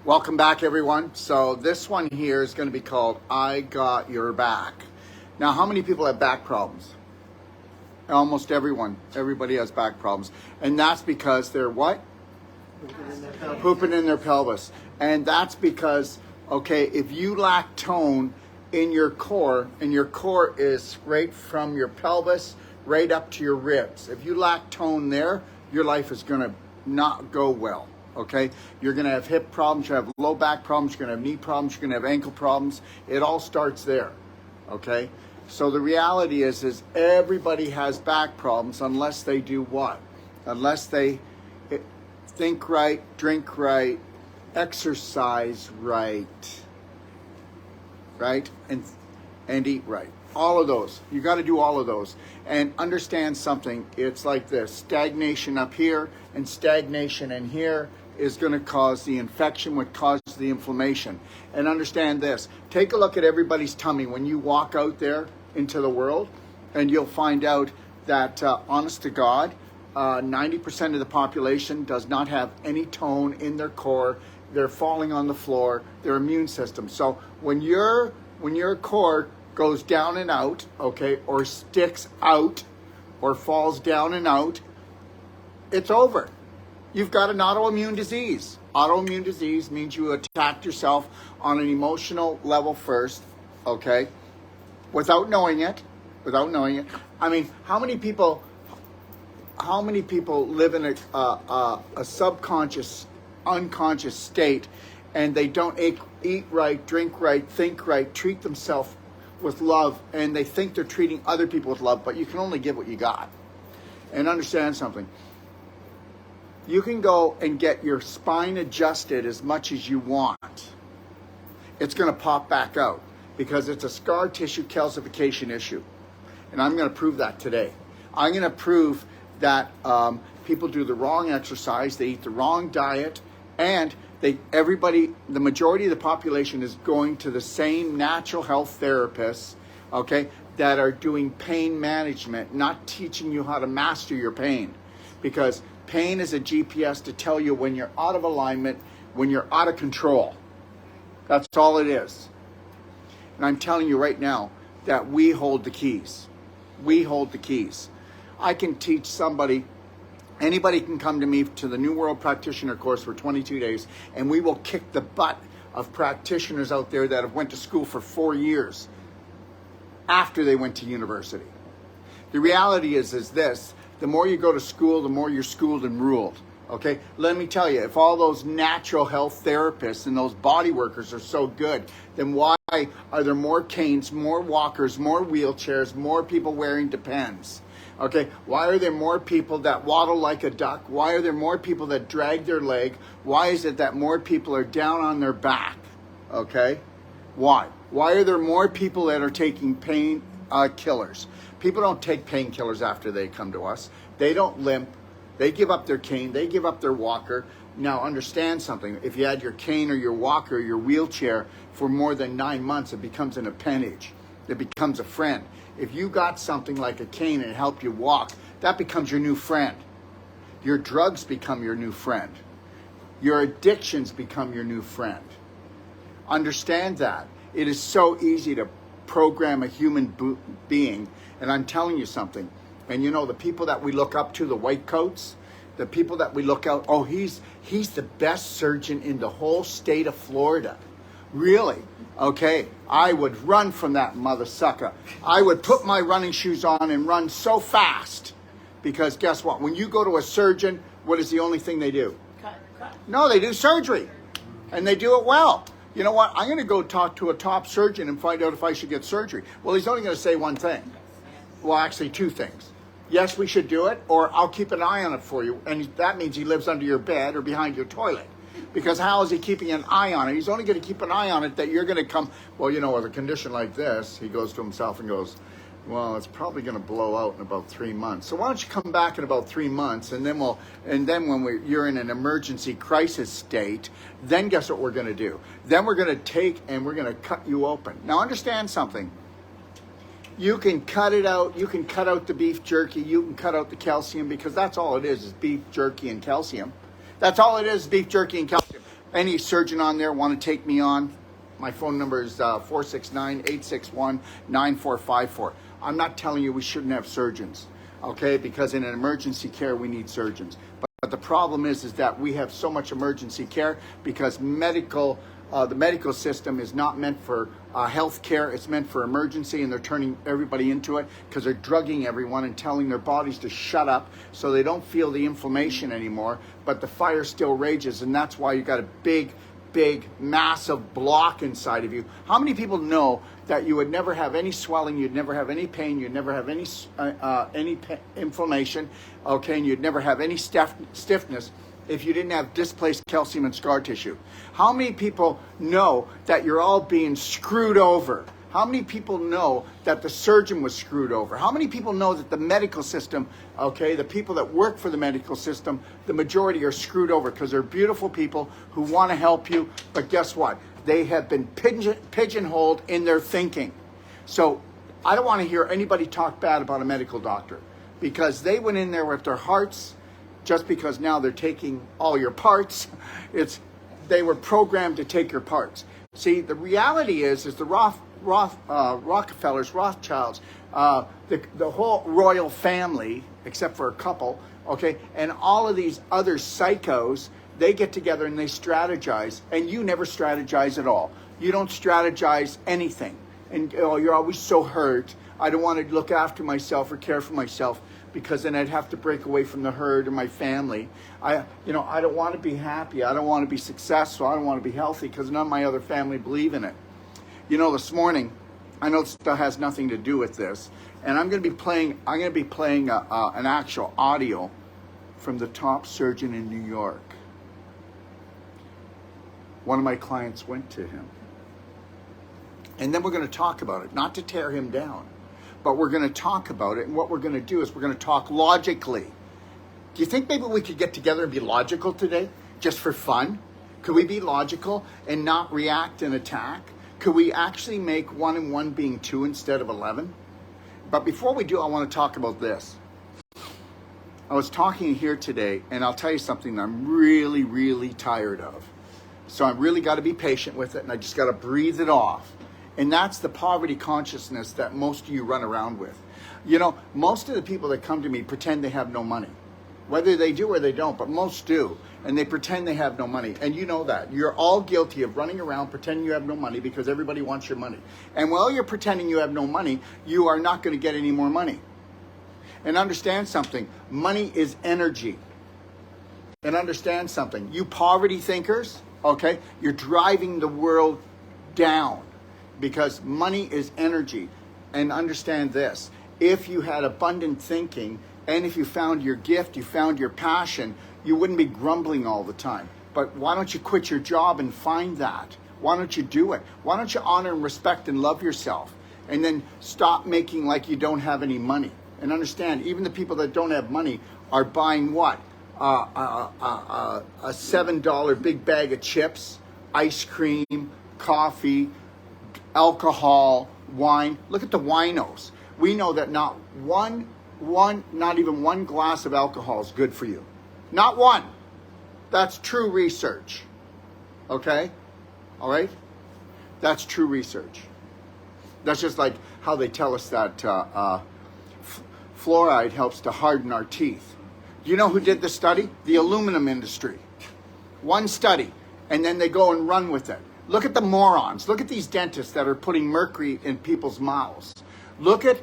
Welcome back, everyone. So this one here is going to be called I Got Your Back. Now, how many people have back problems? Almost everyone. Everybody has back problems. And that's because they're what? Pooping in their pelvis. And that's because, okay, if you lack tone in your core, and your core is right from your pelvis right up to your ribs. If you lack tone there, your life is going to not go well. Okay, you're going to have hip problems, you have low back problems, you're going to have knee problems, you're going to have ankle problems. It all starts there. Okay, so the reality is everybody has back problems unless they do what? Unless they think right, drink right, exercise right, and eat right. All of those. You got to do all of those. And understand something. It's like this. Stagnation up here and stagnation in here is going to cause the infection, which causes the inflammation. And understand this. Take a look at everybody's tummy when you walk out there into the world, and you'll find out that, honest to God, 90% of the population does not have any tone in their core. They're falling on the floor, their immune system. So when your core goes down and out, okay, or sticks out, or falls down and out, it's over. You've got an autoimmune disease. Autoimmune disease means you attacked yourself on an emotional level first, okay, without knowing it. I mean, how many people live in a subconscious, unconscious state, and they don't eat right, drink right, think right, treat themselves with love, and they think they're treating other people with love, but you can only give what you got. And understand something. You can go and get your spine adjusted as much as you want. It's going to pop back out because it's a scar tissue calcification issue. And I'm going to prove that today. I'm going to prove that people do the wrong exercise, they eat the wrong diet, and the majority of the population is going to the same natural health therapists, okay, that are doing pain management, not teaching you how to master your pain. Because pain is a GPS to tell you when you're out of alignment, when you're out of control. That's all it is. And I'm telling you right now that we hold the keys. We hold the keys. I can teach somebody. Anybody can come to me to the New World Practitioner course for 22 days, and we will kick the butt of practitioners out there that have went to school for 4 years after they went to university. The reality is this, the more you go to school, the more you're schooled and ruled. Okay, let me tell you, if all those natural health therapists and those body workers are so good, then why are there more canes, more walkers, more wheelchairs, more people wearing Depends? Okay, why are there more people that waddle like a duck? Why are there more people that drag their leg? Why is it that more people are down on their back? Okay, why? Why are there more people that are taking pain killers? People don't take painkillers after they come to us. They don't limp. They give up their cane. They give up their walker. Now, understand something. If you had your cane or your walker or your wheelchair for more than 9 months, it becomes an appendage. It becomes a friend. If you got something like a cane and it helped you walk, that becomes your new friend. Your drugs become your new friend. Your addictions become your new friend. Understand that. It is so easy to program a human being. And I'm telling you something. And you know, the people that we look up to, the white coats, the people that we look out, oh, he's the best surgeon in the whole state of Florida. Really? Okay, I would run from that mother sucker. I would put my running shoes on and run so fast. Because guess what? When you go to a surgeon, what is the only thing they do? Cut. No, they do surgery. And they do it well. You know what? I'm going to go talk to a top surgeon and find out if I should get surgery. Well, he's only going to say one thing. Well, actually, two things. Yes, we should do it, or I'll keep an eye on it for you. And that means he lives under your bed or behind your toilet. Because how is he keeping an eye on it? He's only going to keep an eye on it that you're going to come, well, you know, with a condition like this, he goes to himself and goes, well, it's probably going to blow out in about 3 months. So why don't you come back in about 3 months, and then when you're in an emergency crisis state, then guess what we're going to do? Then we're going to take and we're going to cut you open. Now understand something. You can cut it out. You can cut out the beef jerky. You can cut out the calcium, because that's all it is beef jerky and calcium. That's all it is, beef jerky and calcium. Any surgeon on there want to take me on? My phone number is 469-861-9454. I'm not telling you we shouldn't have surgeons, okay? Because in an emergency care, we need surgeons. But the problem is that we have so much emergency care because the medical system is not meant for health care. It's meant for emergency, and they're turning everybody into it because they're drugging everyone and telling their bodies to shut up so they don't feel the inflammation anymore. But the fire still rages, and that's why you got a big, massive block inside of you. How many people know that you would never have any swelling, you'd never have any pain, you'd never have any inflammation, okay, and you'd never have any stiffness if you didn't have displaced calcium and scar tissue? How many people know that you're all being screwed over? How many people know that the surgeon was screwed over? How many people know that the medical system, okay, the people that work for the medical system, the majority are screwed over because they're beautiful people who want to help you, but guess what? They have been pigeonholed in their thinking. So I don't want to hear anybody talk bad about a medical doctor because they went in there with their hearts. Just because now they're taking all your parts, they were programmed to take your parts. See, the reality is the Rockefellers, Rothschilds, the whole royal family, except for a couple, okay, and all of these other psychos, they get together and they strategize, and you never strategize at all. You don't strategize anything, and you're always so hurt. I don't want to look after myself or care for myself because then I'd have to break away from the herd or my family. I don't want to be happy. I don't want to be successful. I don't want to be healthy because none of my other family believe in it. This morning, I know it has nothing to do with this, and I'm going to be playing an actual audio from the top surgeon in New York. One of my clients went to him. And then we're going to talk about it, not to tear him down, but we're going to talk about it. And what we're going to do is we're going to talk logically. Do you think maybe we could get together and be logical today, just for fun? Could we be logical and not react and attack? Could we actually make 1 and 1 being 2 instead of 11? But before we do, I want to talk about this. I was talking here today, and I'll tell you something that I'm really, really tired of. So I really got to be patient with it, and I just got to breathe it off. And that's the poverty consciousness that most of you run around with. Most of the people that come to me pretend they have no money. Whether they do or they don't, but most do. And they pretend they have no money. And you know that. You're all guilty of running around pretending you have no money because everybody wants your money. And while you're pretending you have no money, you are not going to get any more money. And understand something. Money is energy. And understand something. You poverty thinkers, okay, you're driving the world down. Because money is energy. And understand this, if you had abundant thinking, and if you found your gift, you found your passion, you wouldn't be grumbling all the time. But why don't you quit your job and find that? Why don't you do it? Why don't you honor and respect and love yourself? And then stop making like you don't have any money. And understand, even the people that don't have money are buying what? A $7 big bag of chips, ice cream, coffee, alcohol, wine. Look at the winos. We know that not even one glass of alcohol is good for you. Not one. That's true research. Okay? All right? That's true research. That's just like how they tell us that fluoride helps to harden our teeth. Do you know who did the study? The aluminum industry. One study, and then they go and run with it. Look at the morons. Look at these dentists that are putting mercury in people's mouths. Look at,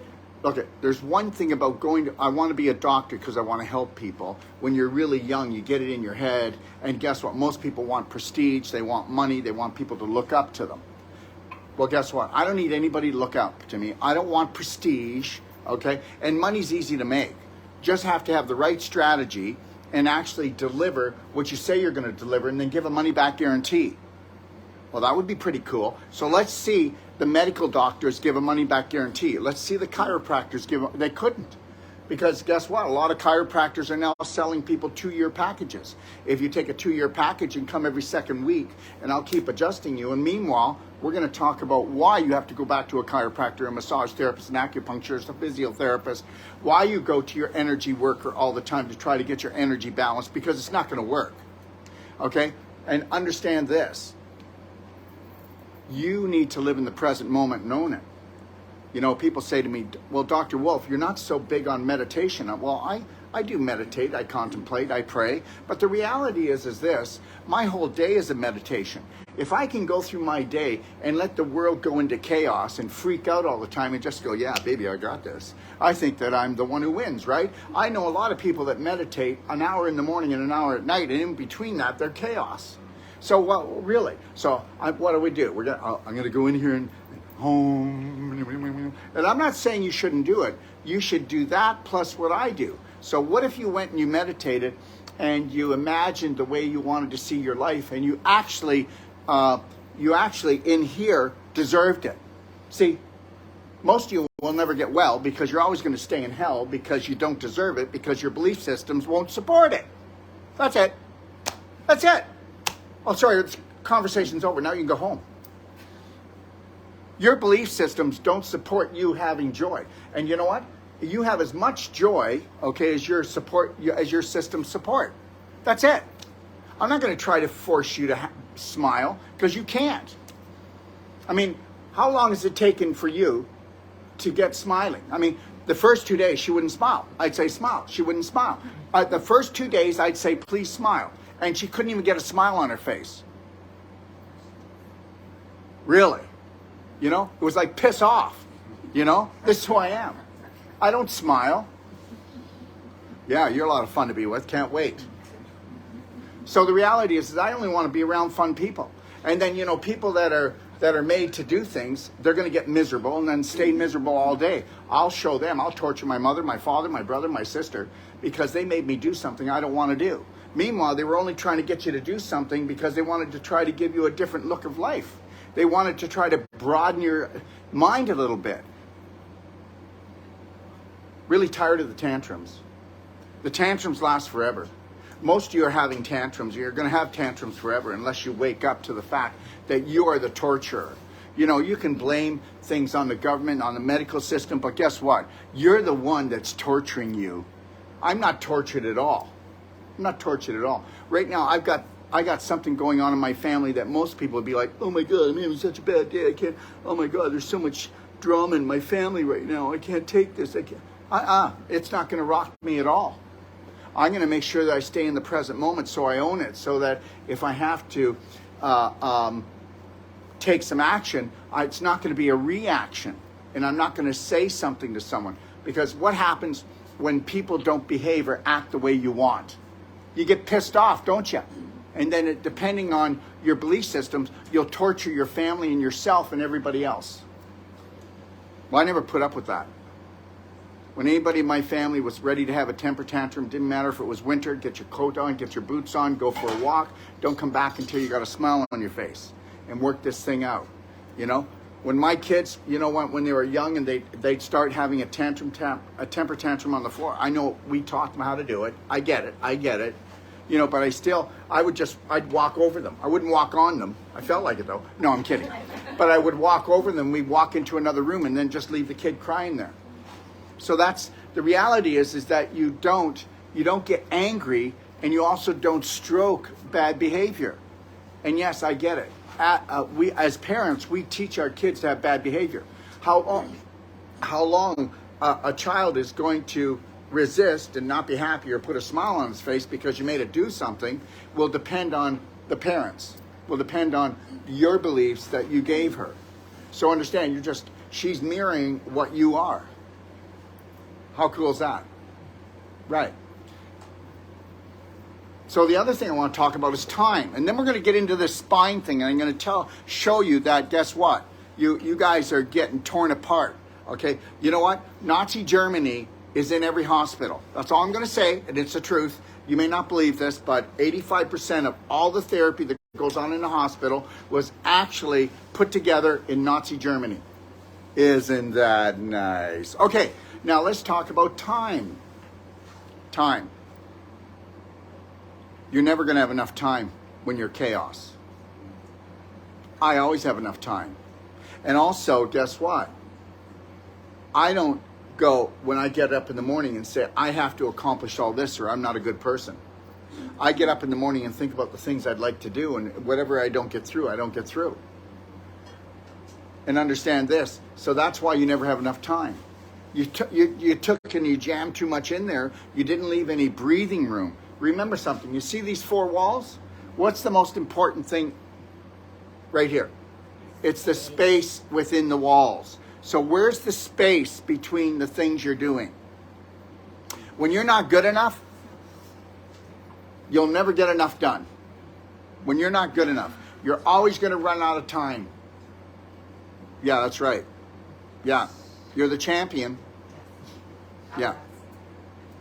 there's one thing about I want to be a doctor because I want to help people. When you're really young, you get it in your head. And guess what? Most people want prestige. They want money. They want people to look up to them. Well, guess what? I don't need anybody to look up to me. I don't want prestige, okay? And money's easy to make. Just have to have the right strategy and actually deliver what you say you're going to deliver and then give a money back guarantee. Well, that would be pretty cool. So let's see the medical doctors give a money back guarantee. Let's see the chiropractors they couldn't. Because guess what? A lot of chiropractors are now selling people 2-year packages. If you take a 2-year package and come every second week, and I'll keep adjusting you. And meanwhile, we're going to talk about why you have to go back to a chiropractor, a massage therapist, an acupuncturist, a physiotherapist, why you go to your energy worker all the time to try to get your energy balanced, because it's not going to work. Okay? And understand this. You need to live in the present moment and own it. You know, people say to me, well, Dr. Wolfe, you're not so big on meditation. Well, I do meditate, I contemplate, I pray. But the reality is this, my whole day is a meditation. If I can go through my day and let the world go into chaos and freak out all the time and just go, yeah, baby, I got this, I think that I'm the one who wins, right? I know a lot of people that meditate an hour in the morning and an hour at night, and in between that, they're chaos. So, well, really, so what do we do? I'm going to go in here and home. And I'm not saying you shouldn't do it. You should do that plus what I do. So what if you went and you meditated and you imagined the way you wanted to see your life, and you actually in here deserved it? See, most of you will never get well because you're always going to stay in hell because you don't deserve it, because your belief systems won't support it. That's it. That's it. Oh, sorry, the conversation's over. Now you can go home. Your belief systems don't support you having joy. And you know what? You have as much joy, okay, as your systems support. That's it. I'm not going to try to force you to smile, because you can't. I mean, how long has it taken for you to get smiling? I mean, the first 2 days she wouldn't smile. I'd say smile. She wouldn't smile. The first 2 days I'd say please smile. And she couldn't even get a smile on her face. Really? You know, it was like piss off. You know, this is who I am. I don't smile. Yeah, you're a lot of fun to be with. Can't wait. So the reality is that I only want to be around fun people. And then, you know, people that are made to do things, they're going to get miserable and then stay miserable all day. I'll show them. I'll torture my mother, my father, my brother, my sister, because they made me do something I don't want to do. Meanwhile, they were only trying to get you to do something because they wanted to try to give you a different look of life. They wanted to try to broaden your mind a little bit. Really tired of the tantrums. The tantrums last forever. Most of you are having tantrums. You're going to have tantrums forever unless you wake up to the fact that you are the torturer. You know, you can blame things on the government, on the medical system, but guess what? You're the one that's torturing you. I'm not tortured at all. I'm not tortured at all. Right now, I got something going on in my family that most people would be like, oh my God, I'm having such a bad day. I can't, oh my God, there's so much drama in my family right now. I can't take this. I can't. It's not going to rock me at all. I'm going to make sure that I stay in the present moment so I own it, so that if I have to take some action, it's not going to be a reaction. And I'm not going to say something to someone. Because what happens when people don't behave or act the way you want? You get pissed off, don't you? And then depending on your belief systems, you'll torture your family and yourself and everybody else. Well, I never put up with that. When anybody in my family was ready to have a temper tantrum, didn't matter if it was winter, get your coat on, get your boots on, go for a walk. Don't come back until you got a smile on your face and work this thing out. You know, when my kids, you know, when they were young and they'd start having a temper tantrum on the floor, I know we taught them how to do it. I get it. You know, but I'd walk over them. I wouldn't walk on them. I felt like it though. No, I'm kidding. But I would walk over them. We'd walk into another room and then just leave the kid crying there. So that's the reality is that you don't get angry, and you also don't stroke bad behavior. And yes, I get it. We as parents, we teach our kids to have bad behavior. How long a child is going to resist and not be happy or put a smile on his face because you made it do something will depend on the parents. Will depend on your beliefs that you gave her. So understand, she's mirroring what you are. How cool is that? Right. So the other thing I want to talk about is time. And then we're going to get into this spine thing. And I'm going to show you that, guess what? You guys are getting torn apart. Okay? You know what? Nazi Germany is in every hospital. That's all I'm going to say. And it's the truth. You may not believe this, but 85% of all the therapy that goes on in the hospital was actually put together in Nazi Germany. Isn't that nice? Okay. Now let's talk about time. Time. You're never going to have enough time when you're chaos. I always have enough time. And also, guess what? I don't go when I get up in the morning and say, I have to accomplish all this or I'm not a good person. I get up in the morning and think about the things I'd like to do, and whatever I don't get through, I don't get through. And understand this. So that's why you never have enough time. You took and you jammed too much in there. You didn't leave any breathing room. Remember something. You see these four walls? What's the most important thing right here? It's the space within the walls. So where's the space between the things you're doing? When you're not good enough, you'll never get enough done. When you're not good enough, you're always going to run out of time. Yeah, that's right. Yeah, you're the champion. Yeah.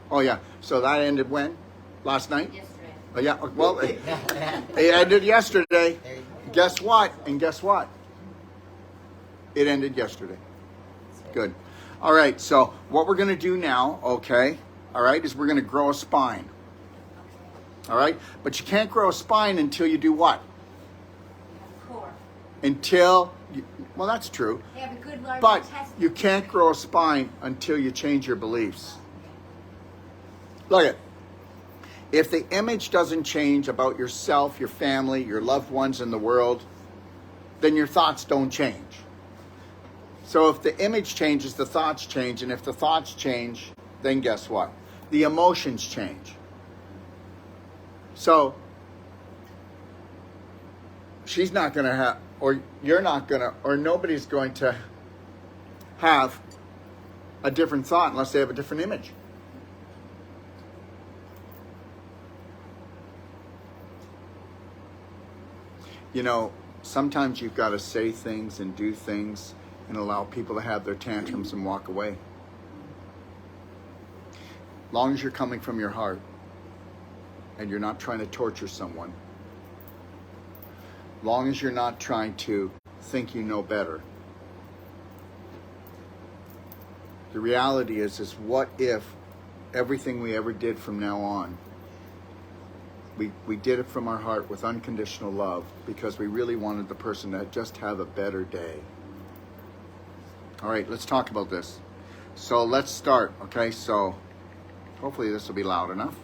Oh, yeah. So that ended when? Last night? Yesterday. Oh, yeah. Well, it ended yesterday. Guess what? And guess what? It ended yesterday. Good. All right. So what we're going to do now, okay, all right, is we're going to grow a spine. All right? But you can't grow a spine until you do what? Core. Until, well, that's true. They have a good large But intestine. you can't grow a spine until you change your beliefs. Look at, if the image doesn't change about yourself, your family, your loved ones in the world, then your thoughts don't change. So if the image changes, the thoughts change. And if the thoughts change, then guess what? The emotions change. So she's not going to have, or you're not going to, or nobody's going to have a different thought unless they have a different image. You know, sometimes you've got to say things and do things and allow people to have their tantrums and walk away. Long as you're coming from your heart and you're not trying to torture someone. Long as you're not trying to think you know better. The reality is what if everything we ever did from now on, we did it from our heart with unconditional love because we really wanted the person to just have a better day. All right, let's talk about this. So let's start, okay? So hopefully this will be loud enough.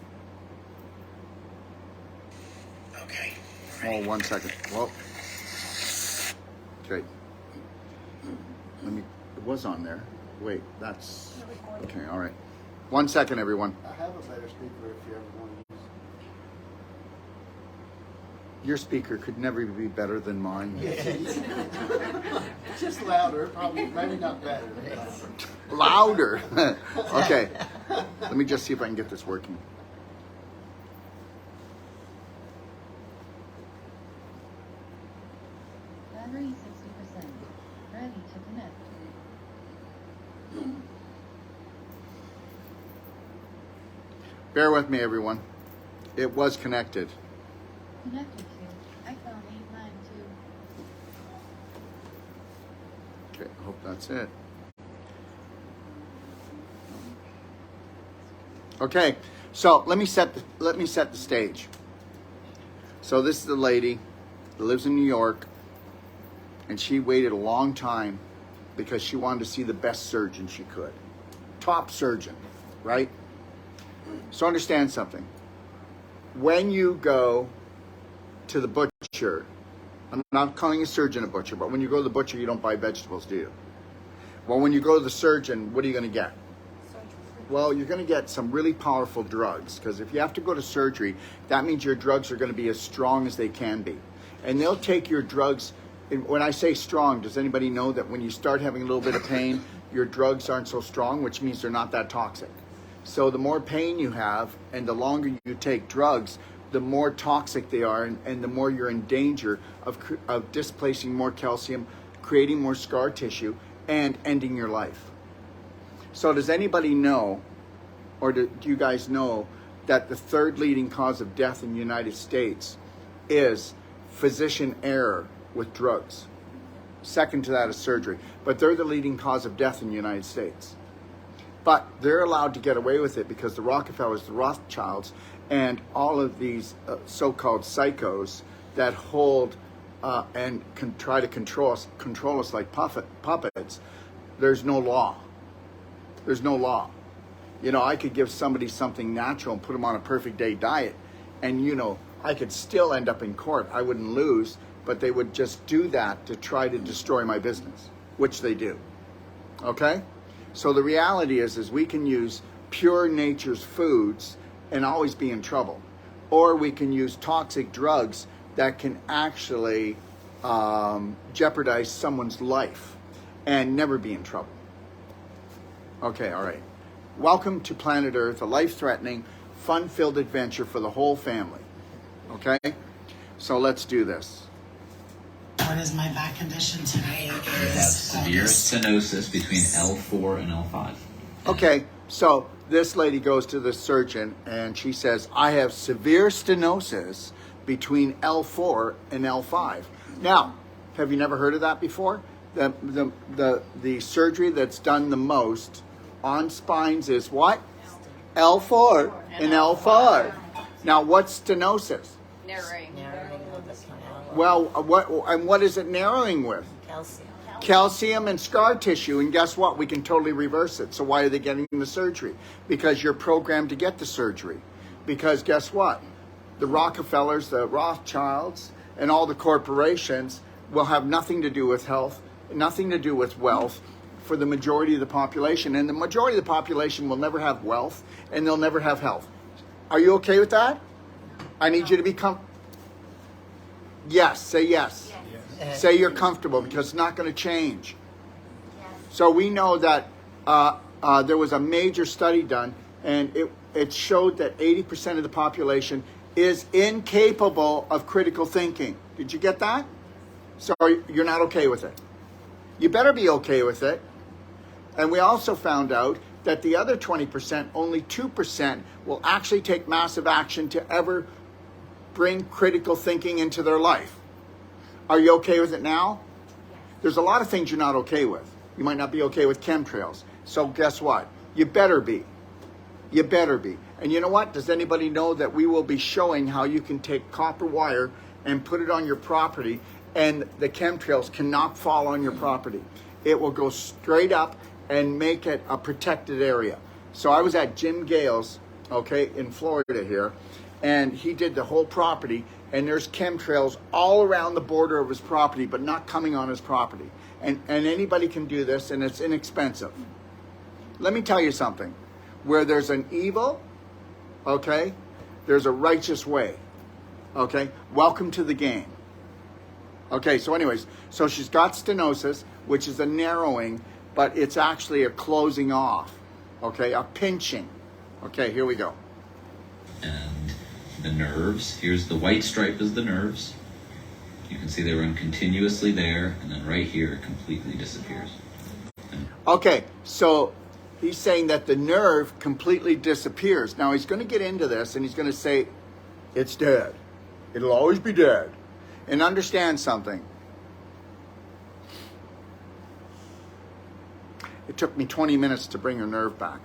Okay. Oh, 1 second. Whoa. Okay. It was on there. Wait, that's, okay, all right. 1 second, everyone. I have a better speaker if you ever want to use Your speaker could never be better than mine. it. Just louder, probably, maybe not better. Louder. Okay. Let me just see if I can get this working. Battery 60%. Ready to connect. Bear with me, everyone. It was connected. Connected to iPhone 892. Okay, I hope that's it. Okay, so let me set the stage. So this is the lady that lives in New York, and she waited a long time because she wanted to see the best surgeon she could. Top surgeon, right? So understand something. When you go to the butcher, I'm not calling a surgeon a butcher, but when you go to the butcher, you don't buy vegetables, do you? Well, when you go to the surgeon, what are you going to get? Well, you're going to get some really powerful drugs, because if you have to go to surgery, that means your drugs are going to be as strong as they can be. And they'll take your drugs, and when I say strong, does anybody know that when you start having a little bit of pain, your drugs aren't so strong, which means they're not that toxic. So the more pain you have and the longer you take drugs, the more toxic they are, and the more you're in danger of displacing more calcium, creating more scar tissue, and ending your life. So does anybody know, or do you guys know, that the third leading cause of death in the United States is physician error with drugs? Second to that is surgery. But they're the leading cause of death in the United States. But they're allowed to get away with it because the Rockefellers, the Rothschilds, and all of these so-called psychos that hold and can try to control us like puppets, there's no law. There's no law. You know, I could give somebody something natural and put them on a perfect day diet, And, you know, I could still end up in court. I wouldn't lose, but they would just do that to try to destroy my business, which they do. Okay? So the reality is we can use pure nature's foods and always be in trouble. Or we can use toxic drugs that can actually jeopardize someone's life and never be in trouble. Okay, all right. Welcome to Planet Earth, a life-threatening, fun-filled adventure for the whole family. Okay? So let's do this. What is my back condition today? You have severe stenosis between L4 and L5. Okay, so this lady goes to the surgeon and she says, I have severe stenosis between L4 and L5. Now, have you never heard of that before? The surgery that's done the most on spines is what? L4 and L5. Now, what's stenosis? Narrowing. Well, what is it narrowing with? Calcium. Calcium and scar tissue, and guess what? We can totally reverse it. So why are they getting the surgery? Because you're programmed to get the surgery. Because guess what? The Rockefellers, the Rothschilds, and all the corporations will have nothing to do with health, nothing to do with wealth for the majority of the population. And the majority of the population will never have wealth, and they'll never have health. Are you okay with that? I need you to be Yes, say yes. Say you're comfortable because it's not going to change. So we know that there was a major study done, and it showed that 80% of the population is incapable of critical thinking. Did you get that? So you're not okay with it. You better be okay with it. And we also found out that the other 20%, only 2% will actually take massive action to ever bring critical thinking into their life. Are you okay with it now? There's a lot of things you're not okay with. You might not be okay with chemtrails. So guess what? You better be. You better be. And you know what? Does anybody know that we will be showing how you can take copper wire and put it on your property, and the chemtrails cannot fall on your property. It will go straight up and make it a protected area. So I was at Jim Gale's, okay, in Florida here, and he did the whole property, and there's chemtrails all around the border of his property, but not coming on his property. And anybody can do this, and it's inexpensive. Let me tell you something. Where there's an evil, okay, there's a righteous way. Okay, welcome to the game. Okay, so anyways, so she's got stenosis, which is a narrowing, but it's actually a closing off. Okay, a pinching. Okay, here we go. And the nerves, here's the white stripe is the nerves. You can see they run continuously there, and then right here it completely disappears. Okay, so he's saying that the nerve completely disappears. Now he's going to get into this, and he's going to say, it's dead. It'll always be dead. And understand something. It took me 20 minutes to bring her nerve back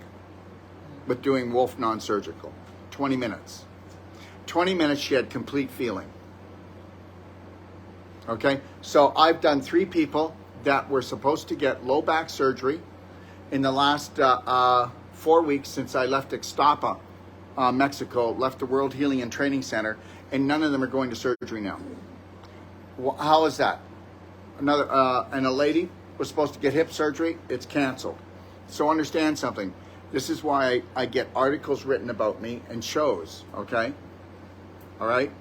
with doing Wolfe Non-Surgical. 20 minutes. 20 minutes she had complete feeling. Okay, so I've done 3 people that were supposed to get low back surgery in the last 4 weeks since I left Ixtapa, Mexico, left the World Healing and Training Center, and none of them are going to surgery now. Well, how is that? Another and a lady was supposed to get hip surgery. It's canceled. So understand something. This is why I get articles written about me and shows. Okay, all right,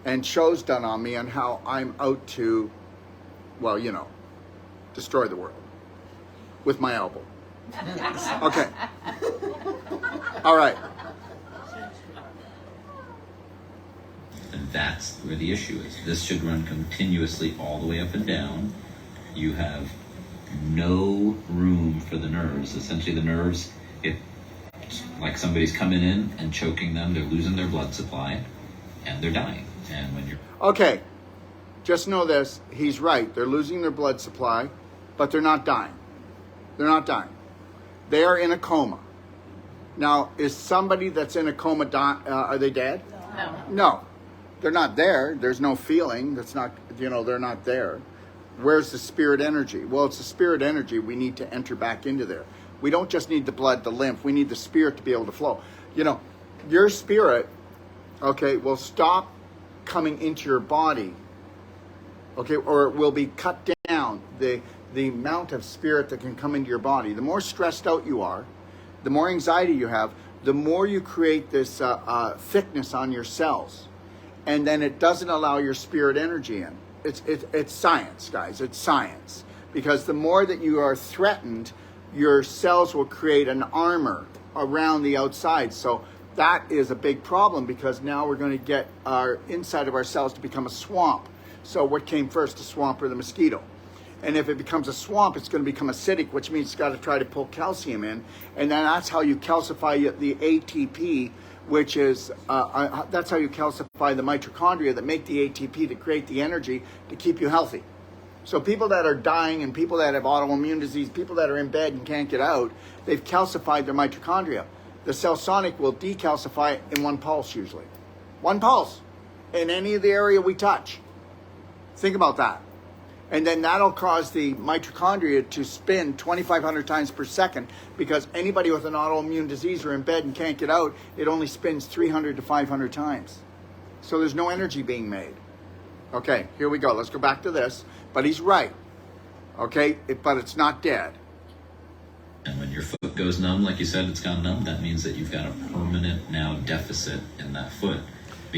and shows done on me on how I'm out to, well, you know, destroy the world with my elbow. Okay. All right. And that's where the issue is. This should run continuously all the way up and down. You have no room for the nerves. Essentially the nerves, it's like somebody's coming in and choking them, they're losing their blood supply, and they're dying. And when you're... Okay, just know this, he's right. They're losing their blood supply, but they're not dying. They're not dying. They are in a coma. Now, is somebody that's in a coma, are they dead? No. No. They're not there. There's no feeling. That's not, you know, they're not there. Where's the spirit energy? Well, it's the spirit energy we need to enter back into there. We don't just need the blood, the lymph. We need the spirit to be able to flow. You know, your spirit okay, will stop coming into your body, okay, or it will be cut down, the amount of spirit that can come into your body. The more stressed out you are, the more anxiety you have, the more you create this thickness on your cells, and then it doesn't allow your spirit energy in. It's science, guys. It's science. Because the more that you are threatened, your cells will create an armor around the outside. So that is a big problem, because now we're going to get our inside of our cells to become a swamp. So what came first, the swamp or the mosquito? And if it becomes a swamp, it's going to become acidic, which means it's got to try to pull calcium in. And then that's how you calcify the ATP, which is, that's how you calcify the mitochondria that make the ATP to create the energy to keep you healthy. So people that are dying and people that have autoimmune disease, people that are in bed and can't get out, they've calcified their mitochondria. The cell sonic will decalcify it in one pulse usually. One pulse in any of the area we touch. Think about that. And then that'll cause the mitochondria to spin 2,500 times per second, because anybody with an autoimmune disease or in bed and can't get out, it only spins 300 to 500 times. So there's no energy being made. Okay, here we go. Let's go back to this. But he's right. Okay, but it's not dead. And when your foot goes numb, like you said, it's gone numb, that means that you've got a permanent now deficit in that foot.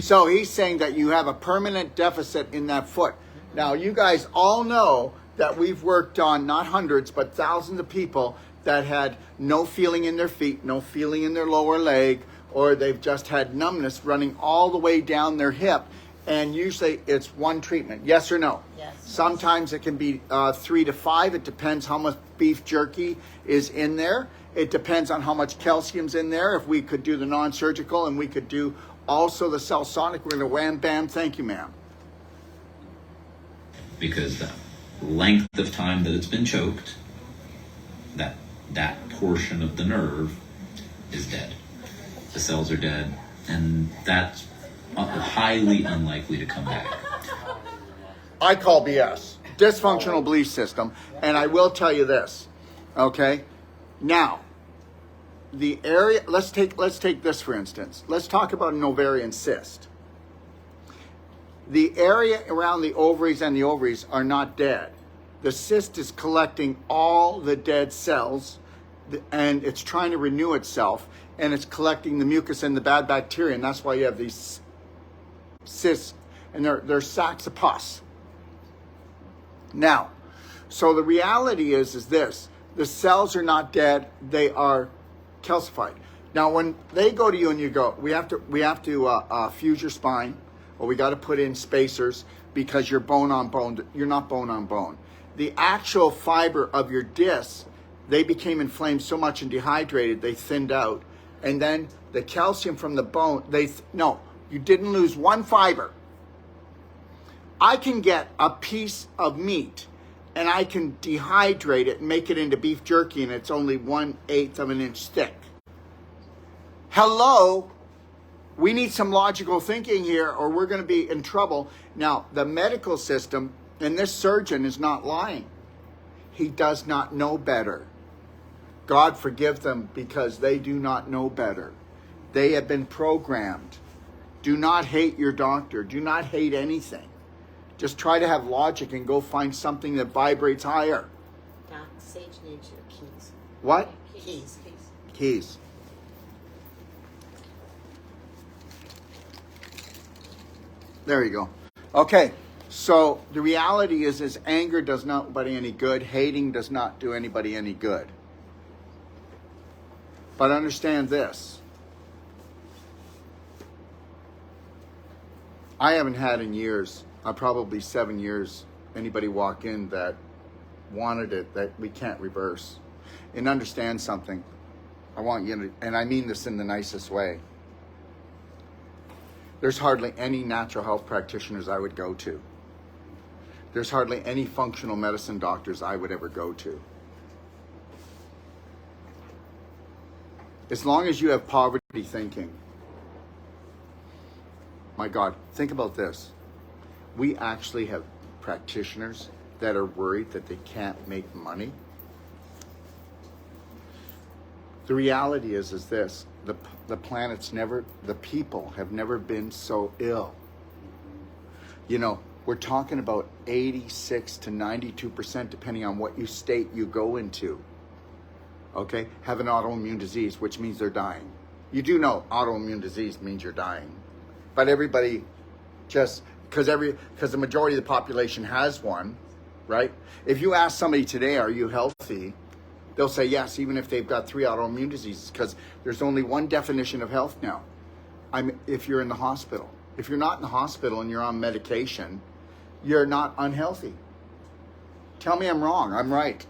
So he's saying that you have a permanent deficit in that foot. Now, you guys all know that we've worked on not hundreds, but thousands of people that had no feeling in their feet, no feeling in their lower leg, or they've just had numbness running all the way down their hip. And usually it's one treatment. Yes or no? Yes. Sometimes it can be 3 to 5. It depends how much beef jerky is in there. It depends on how much calcium's in there. If we could do the non-surgical and we could do also the cell sonic, we're going to wham bam. Thank you, ma'am. Because the length of time that it's been choked, that portion of the nerve is dead. The cells are dead, and that's highly unlikely to come back. I call BS. Dysfunctional belief system. And I will tell you this, okay? Now, the area, let's take this for instance. Let's talk about an ovarian cyst. The area around the ovaries and the ovaries are not dead. The cyst is collecting all the dead cells, and it's trying to renew itself, and it's collecting the mucus and the bad bacteria, and that's why you have these cysts, and they're sacs of pus. Now, so the reality is this: the cells are not dead; they are calcified. Now, when they go to you and you go, we have to fuse your spine, or we got to put in spacers because you're bone on bone. You're not bone on bone. The actual fiber of your disc, they became inflamed so much and dehydrated, they thinned out, and then the calcium from the bone. No, you didn't lose one fiber. I can get a piece of meat and I can dehydrate it and make it into beef jerky, and it's only 1/8 of an inch thick. Hello? We need some logical thinking here, or we're going to be in trouble. Now, the medical system, and this surgeon is not lying. He does not know better. God forgive them, because they do not know better. They have been programmed. Do not hate your doctor. Do not hate anything. Just try to have logic and go find something that vibrates higher. Doc, Sage needs your keys. What? Keys. Keys. There you go. Okay, so the reality is anger does nobody any good. Hating does not do anybody any good. But understand this. I haven't had in years, probably 7 years, anybody walk in that wanted it, that we can't reverse. And understand something. I want you to, and I mean this in the nicest way. There's hardly any natural health practitioners I would go to. There's hardly any functional medicine doctors I would ever go to. As long as you have poverty thinking. My God, think about this. We actually have practitioners that are worried that they can't make money. The reality is this. the planet's never, the people have never been so ill. You know, we're talking about 86 to 92%, depending on what state you go into, okay, have an autoimmune disease, which means they're dying. You do know autoimmune disease means you're dying. But everybody just, because the majority of the population has one, right? If you ask somebody today, are you healthy? They'll say yes, even if they've got 3 autoimmune diseases, because there's only one definition of health now. If you're in the hospital. If you're not in the hospital and you're on medication, you're not unhealthy. Tell me I'm wrong. I'm right.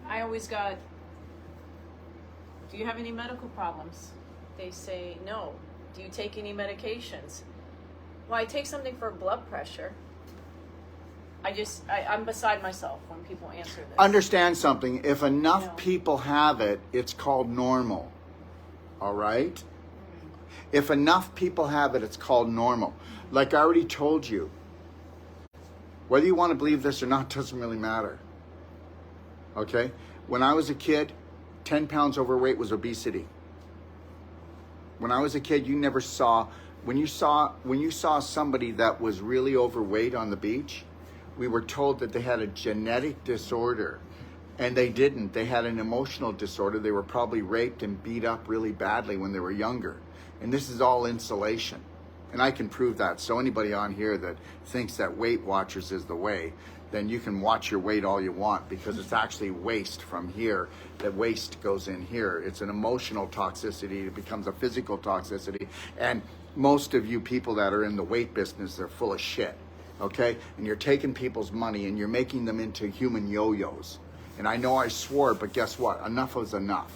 I always got, do you have any medical problems? They say, no. Do you take any medications? Well, I take something for blood pressure. I'm beside myself when people answer this. Understand something. If enough No. people have it, it's called normal. All right? If enough people have it, it's called normal. Like I already told you, whether you want to believe this or not doesn't really matter. Okay? When I was a kid, 10 pounds overweight was obesity. When I was a kid, you never saw, when you saw somebody that was really overweight on the beach, we were told that they had a genetic disorder, and they didn't. They had an emotional disorder. They were probably raped and beat up really badly when they were younger. And this is all insulation. And I can prove that. So anybody on here that thinks that Weight Watchers is the way, then you can watch your weight all you want, because it's actually waste from here. That waste goes in here. It's an emotional toxicity. It becomes a physical toxicity. And most of you people that are in the weight business, they're full of shit. Okay? And you're taking people's money and you're making them into human yo-yos. And I know I swore, but guess what? Enough is enough.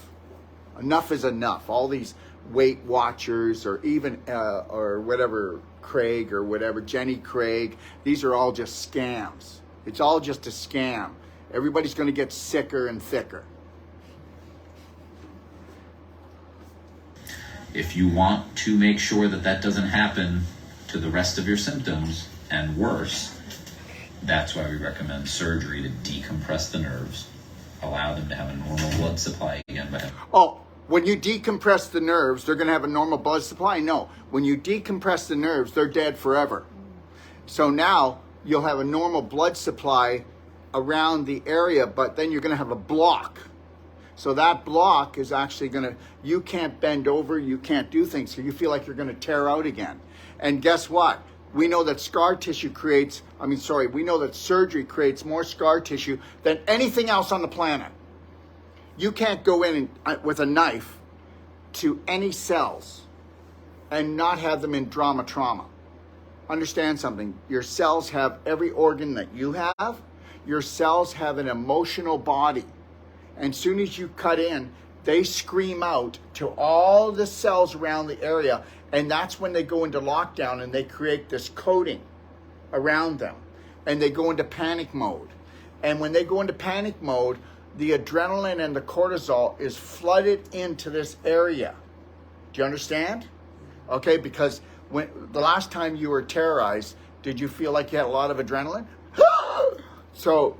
Enough is enough. All these Weight Watchers, or even, or whatever, Craig or whatever, Jenny Craig, these are all just scams. It's all just a scam. Everybody's going to get sicker and thicker. If you want to make sure that that doesn't happen to the rest of your symptoms and worse, that's why we recommend surgery to decompress the nerves, allow them to have a normal blood supply again. Oh, when you decompress the nerves, they're going to have a normal blood supply? No. When you decompress the nerves, they're dead forever. So now you'll have a normal blood supply around the area, but then you're going to have a block. So that block is actually going to, you can't bend over, you can't do things, so you feel like you're going to tear out again. And guess what? We know that we know that surgery creates more scar tissue than anything else on the planet. You can't go in with a knife to any cells and not have them in trauma. Understand something. Your cells have every organ that you have. Your cells have an emotional body. And soon as you cut in, they scream out to all the cells around the area. And that's when they go into lockdown and they create this coating around them. And they go into panic mode. And when they go into panic mode, the adrenaline and the cortisol is flooded into this area. Do you understand? Okay, because when the last time you were terrorized, did you feel like you had a lot of adrenaline? So,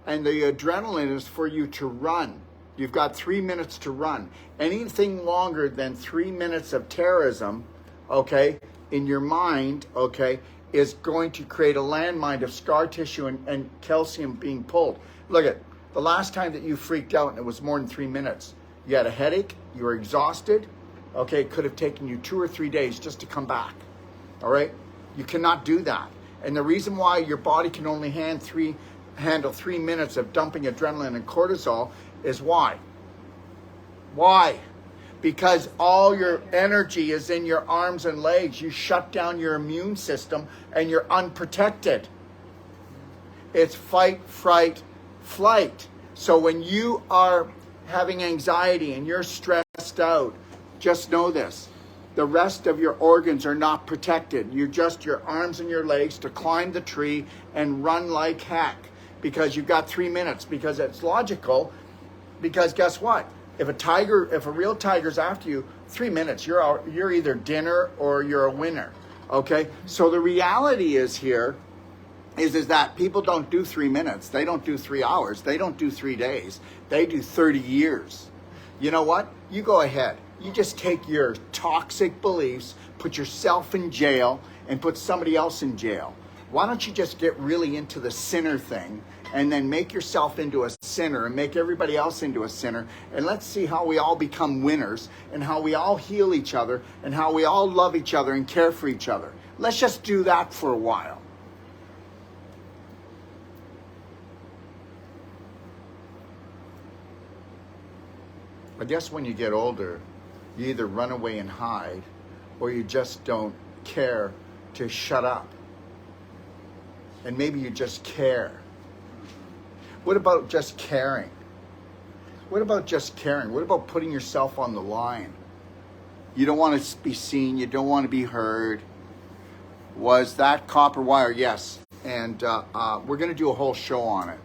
and the adrenaline is for you to run. You've got 3 minutes to run. Anything longer than 3 minutes of terrorism, okay, in your mind, okay, is going to create a landmine of scar tissue and calcium being pulled. Look at the last time that you freaked out and it was more than 3 minutes. You had a headache, you were exhausted, okay, it could have taken you 2 or 3 days just to come back, all right? You cannot do that. And the reason why your body can only handle 3 minutes of dumping adrenaline and cortisol is why? Why? Because all your energy is in your arms and legs. You shut down your immune system and you're unprotected. It's fight, fright, flight. So when you are having anxiety and you're stressed out, just know this. The rest of your organs are not protected. You're just your arms and your legs to climb the tree and run like heck, because you've got 3 minutes, because it's logical. Because guess what? If a real tiger's after you, 3 minutes, you're either dinner or you're a winner. Okay? So the reality is that people don't do 3 minutes. They don't do 3 hours. They don't do 3 days. They do 30 years. You know what? You go ahead. You just take your toxic beliefs, put yourself in jail, and put somebody else in jail. Why don't you just get really into the sinner thing and then make yourself into a sinner and make everybody else into a sinner, and let's see how we all become winners and how we all heal each other and how we all love each other and care for each other. Let's just do that for a while. I guess when you get older, you either run away and hide or you just don't care to shut up. And maybe you just care. What about just caring? What about just caring? What about putting yourself on the line? You don't want to be seen. You don't want to be heard. Was that copper wire? Yes. And we're going to do a whole show on it.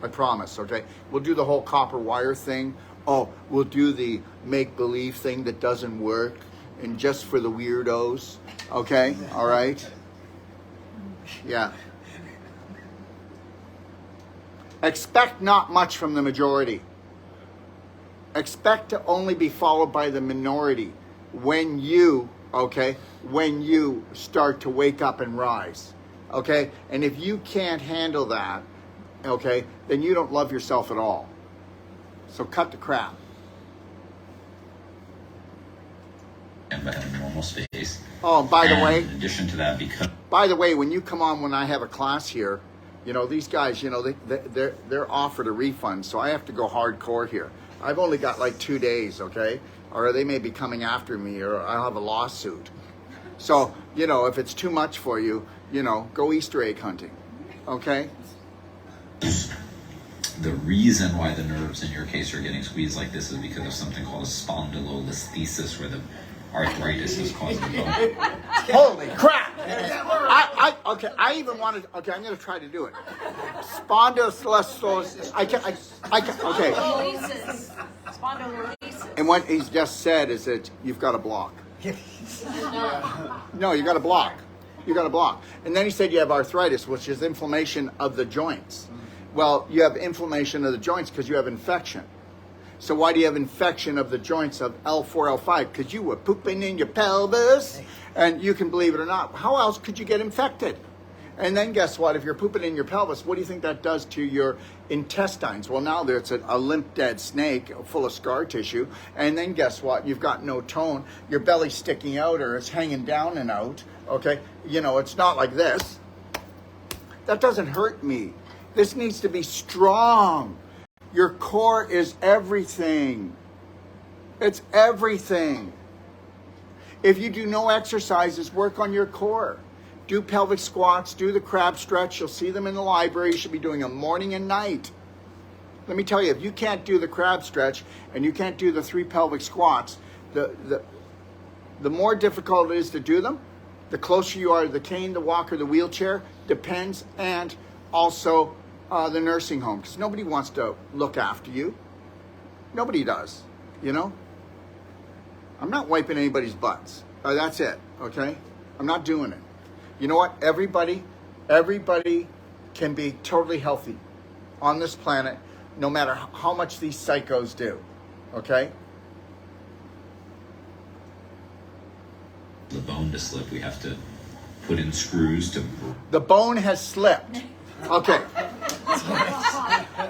I promise, okay? We'll do the whole copper wire thing. Oh, we'll do the make-believe thing that doesn't work and just for the weirdos. Okay? All right? Yeah. Expect not much from the majority. Expect to only be followed by the minority when you start to wake up and rise. Okay? And if you can't handle that, okay, then you don't love yourself at all. So cut the crap. And but have a normal space. Oh, by the way, in addition to that, because when you come on when I have a class here, you know, these guys, you know, they're offered a refund, so I have to go hardcore here. I've only got like 2 days, okay? Or they may be coming after me, or I'll have a lawsuit. So, you know, if it's too much for you, you know, go Easter egg hunting, okay? the reason why the nerves in your case are getting squeezed like this is because of something called a spondylolisthesis, where the arthritis is causing bone. Holy crap! Okay, I even wanted. Okay, I'm going to try to do it. Spondylolisthesis. Okay. Spondylolisthesis. And what he's just said is that you've got a block. No, you got a block. You got a block. And then he said you have arthritis, which is inflammation of the joints. Well, you have inflammation of the joints because you have infection. So why do you have infection of the joints of L4, L5? Because you were pooping in your pelvis. And you can believe it or not, how else could you get infected? And then guess what? If you're pooping in your pelvis, what do you think that does to your intestines? Well, now there's a limp dead snake full of scar tissue. And then guess what? You've got no tone. Your belly's sticking out or it's hanging down and out. Okay? You know, it's not like this. That doesn't hurt me. This needs to be strong. Your core is everything. It's everything. If you do no exercises, work on your core. Do pelvic squats, do the crab stretch. You'll see them in the library. You should be doing them morning and night. Let me tell you, if you can't do the crab stretch and you can't do the 3 pelvic squats, the more difficult it is to do them, the closer you are to the cane, the walker, the wheelchair, depends, and also the nursing home, because nobody wants to look after you. Nobody does, you know? I'm not wiping anybody's butts. That's it, okay? I'm not doing it. You know what? Everybody can be totally healthy on this planet, no matter how much these psychos do, okay? The bone to slip, we have to put in screws to... The bone has slipped. Okay.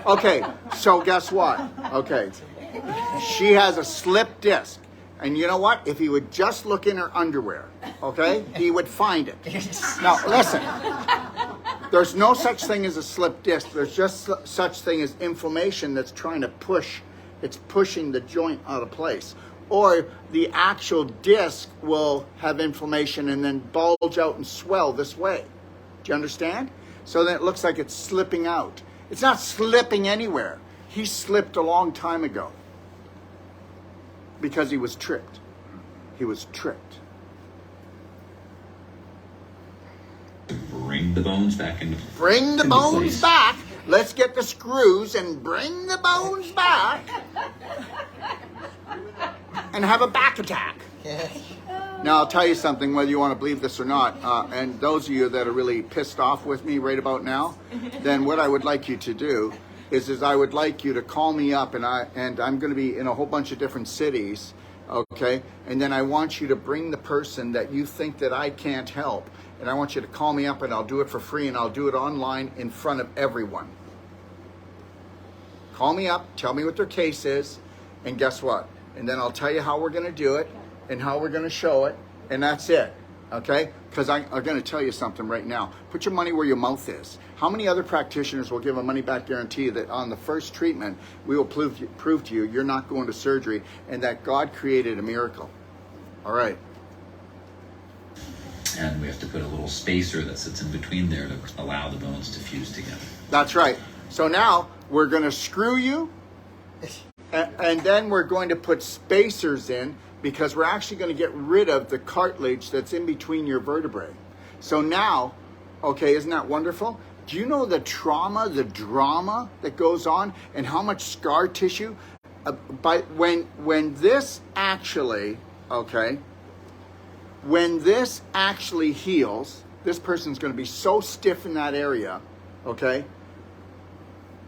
Okay, so guess what? Okay. She has a slip disc. And you know what? If he would just look in her underwear, okay, he would find it. Now, listen. There's no such thing as a slip disc. There's just such thing as inflammation that's trying to push. It's pushing the joint out of place. Or the actual disc will have inflammation and then bulge out and swell this way. Do you understand? So then it looks like it's slipping out. It's not slipping anywhere. He slipped a long time ago. Because he was tricked. He was tricked. Bring the bones back into Bring the bones place. back. Let's get the screws and bring the bones back. And have a back attack. Now, I'll tell you something, whether you want to believe this or not, and those of you that are really pissed off with me right about now, then what I would like you to do is I would like you to call me up, and I'm going to be in a whole bunch of different cities okay? And then I want you to bring the person that you think that I can't help, and I want you to call me up, and I'll do it for free, and I'll do it online in front of everyone. Call me up, tell me what their case is, and guess what? And then I'll tell you how we're going to do it and how we're going to show it, and that's it, okay? Because I'm going to tell you something right now. Put your money where your mouth is. How many other practitioners will give a money-back guarantee that on the first treatment, we will prove to you you're not going to surgery and that God created a miracle? All right. And we have to put a little spacer that sits in between there to allow the bones to fuse together. That's right. So now we're going to screw you, and then we're going to put spacers in because we're actually going to get rid of the cartilage that's in between your vertebrae. So now, okay, isn't that wonderful? Do you know the trauma, the drama that goes on and how much scar tissue? When this actually, okay, when this actually heals, this person's going to be so stiff in that area, okay?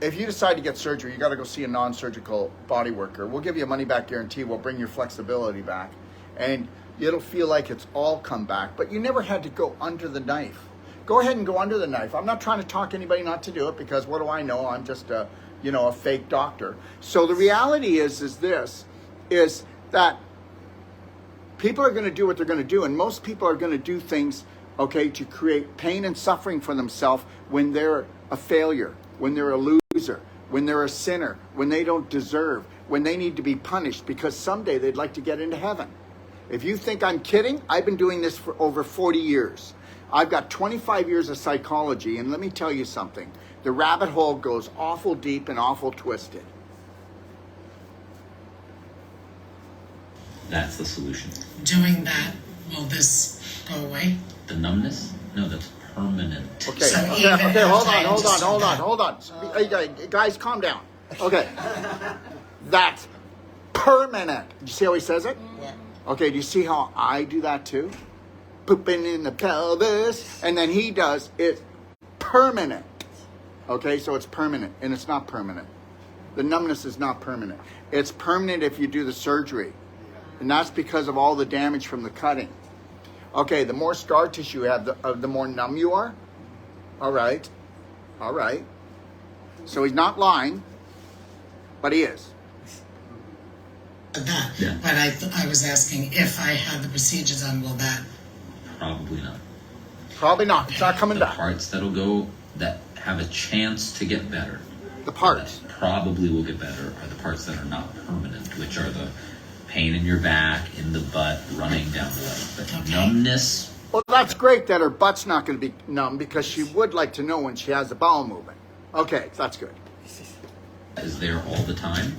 If you decide to get surgery, you got to go see a non-surgical body worker. We'll give you a money-back guarantee. We'll bring your flexibility back. And it'll feel like it's all come back. But you never had to go under the knife. Go ahead and go under the knife. I'm not trying to talk anybody not to do it because what do I know? I'm just a fake doctor. So the reality is that people are going to do what they're going to do. And most people are going to do things, okay, to create pain and suffering for themselves when they're a failure, when they're a loser, when they're a sinner, when they don't deserve, when they need to be punished because someday they'd like to get into heaven. If you think I'm kidding, I've been doing this for over 40 years. I've got 25 years of psychology, and let me tell you something. The rabbit hole goes awful deep and awful twisted. That's the solution. Doing that, will this go away? The numbness? No, that's permanent. Okay, So okay, even hold after I on. Guys, calm down. Okay. That's permanent. Do you see how he says it? Yeah. Okay, do you see how I do that too? Pooping in the pelvis. And then he does it permanent. Okay, so it's permanent, and it's not permanent. The numbness is not permanent. It's permanent if you do the surgery. And that's because of all the damage from the cutting. Okay, the more scar tissue you have, the more numb you are. All right. So he's not lying, but he is. That, Yeah. but I was asking if I had the procedure done, will that? Probably not. Probably not. It's not coming The back. parts that'll go that have a chance to get better, The parts. that probably will get better, are the parts that are not permanent, which are the pain in your back, in the butt, running down the leg. But Okay. numbness, Well, that's great that her butt's not going to be numb because she would like to know when she has a bowel movement. Okay, that's good. is there all the time.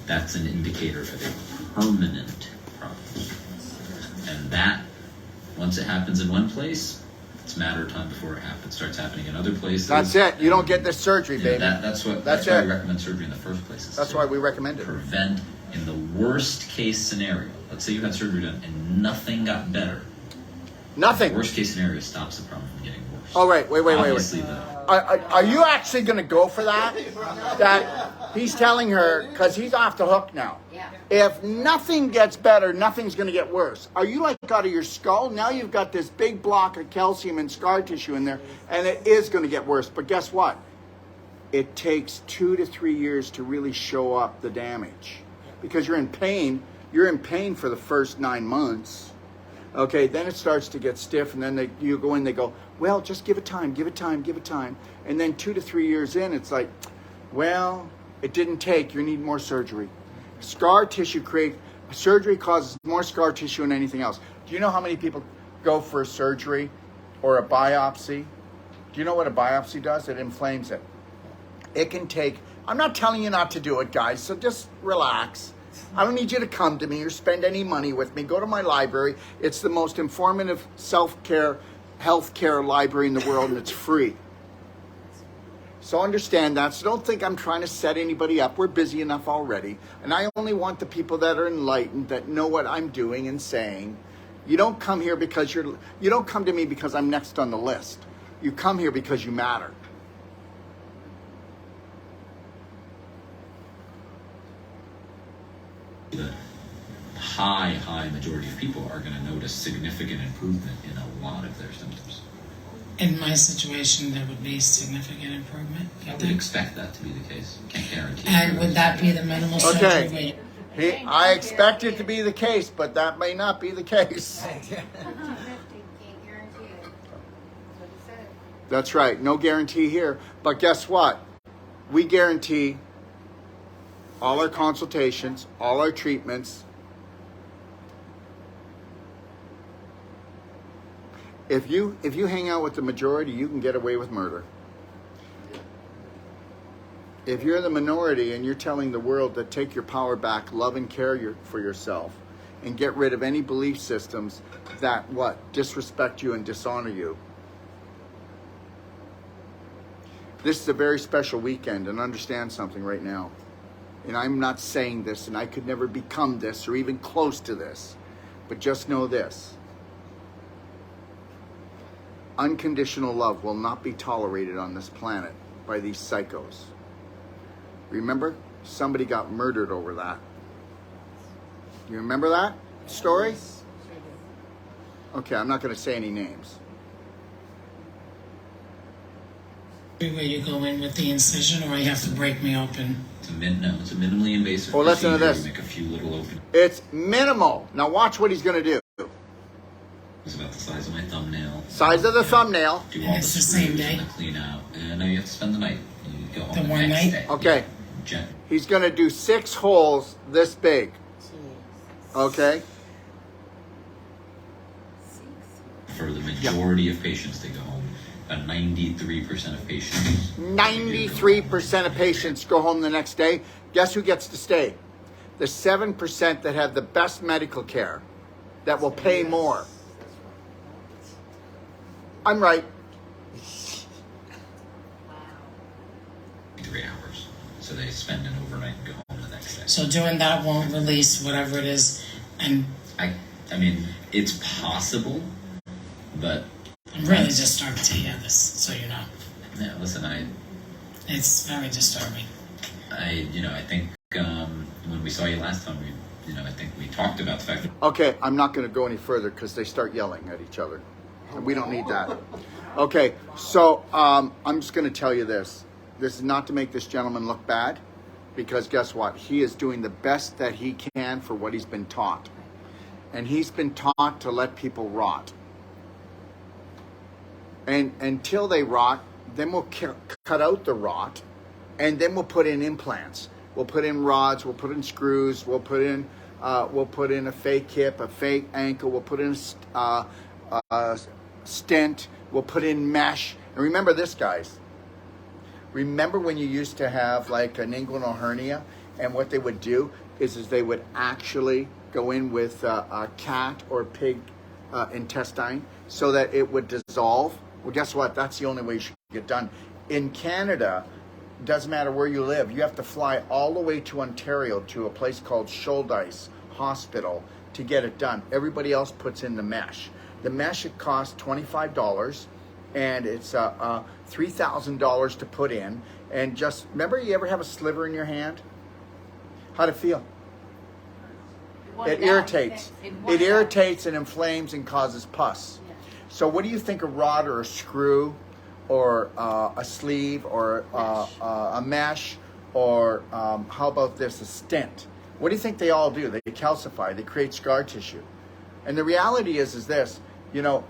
That's an indicator of a permanent problem. And that, once it happens in one place, it's a matter of time before it starts happening in other places. That's it. You don't get this surgery, Yeah, baby. that's why it. we recommend surgery in the first place. is That's to why we recommend it. prevent, in the worst case scenario. Let's say you had surgery done and nothing got better. Nothing. Worst case scenario stops the problem from getting worse. Oh, wait. Obviously, the Are you actually going to go for that? That he's telling her, because he's off the hook now. Yeah. If nothing gets better, nothing's going to get worse. Are you like out of your skull? Now you've got this big block of calcium and scar tissue in there, and it is going to get worse. But guess what? It takes 2 to 3 years to really show up the damage. Because you're in pain. You're in pain for the first 9 months. Okay, then it starts to get stiff, and then you go in, they go, well, just give it time. And then 2 to 3 years in, it's like, well, it didn't take. You need more surgery. Surgery causes more scar tissue than anything else. Do you know how many people go for surgery or a biopsy? Do you know what a biopsy does? It inflames it. It can take, I'm not telling you not to do it, guys, so just relax. I don't need you to come to me or spend any money with me. Go to my library. It's the most informative self-care, healthcare library in the world, and it's free. So understand that. So don't think I'm trying to set anybody up. We're busy enough already. And I only want the people that are enlightened, that know what I'm doing and saying. You don't come here because you don't come to me because I'm next on the list. You come here because you matter. high majority of people are going to notice significant improvement in a lot of their symptoms. In my situation, there would be significant improvement. I would expect that to be the case. Can't guarantee. And would that be the minimal Okay. surgery rate? I expect it to be the case, but that may not be the case. 50, can't guarantee it. That's what he said. That's right. No guarantee here. But guess what? We guarantee all our consultations, all our treatments. If you hang out with the majority, you can get away with murder. If you're the minority and you're telling the world to take your power back, love and care for yourself, and get rid of any belief systems that disrespect you and dishonor you. This is a very special weekend, and understand something right now. And I'm not saying this, and I could never become this or even close to this, but just know this. Unconditional love will not be tolerated on this planet by these psychos. Remember, somebody got murdered over that. You remember that story? Okay, I'm not going to say any names. Where you go in with the incision, or you have to break me open? It's a minimally invasive Oh, listen to procedure. this. You make a few little open. It's minimal. Now watch what he's going to do. It's about the size of my thumbnail. Size of the thumbnail. Do And all the it's the same screws day? and the clean out. And now you have to spend the night. You go home The the one next night? day. Okay. Gen- He's going to do 6 holes this big. Okay? For the majority of patients, they go home. About 93% of patients. 93% of patients go home the next day. Guess who gets to stay? The 7% that have the best medical care, that will pay more. I'm right. 3 hours. So they spend an overnight and go home the next day. So doing that won't release whatever it is, and I mean, it's possible, but I'm really disturbed to hear this, so you know. yeah, listen, It's very disturbing. I think when we saw you last time, I think we talked about the fact that Okay, I'm not going to go any further because they start yelling at each other. And we don't need that. Okay, so I'm just going to tell you this. This is not to make this gentleman look bad, because guess what? He is doing the best that he can for what he's been taught. And he's been taught to let people rot. And until they rot, then we'll cut out the rot, and then we'll put in implants. We'll put in rods, we'll put in screws, we'll put in a fake hip, a fake ankle, we'll put in a stent, we'll put in mesh. And remember this, guys. Remember when you used to have like an inguinal hernia, and what they would do is they would actually go in with a cat or pig intestine so that it would dissolve. Well, guess what? That's the only way you should get done. In Canada, doesn't matter where you live, you have to fly all the way to Ontario to a place called Shouldice Hospital to get it done. Everybody else puts in the mesh. The mesh, it costs $25, and it's $3,000 to put in. And just remember, you ever have a sliver in your hand? How'd it feel? It irritates. It irritates and inflames and causes pus. So what do you think a rod or a screw or a sleeve or a mesh or how about this, a stent? What do you think they all do? They calcify, they create scar tissue. And the reality is this,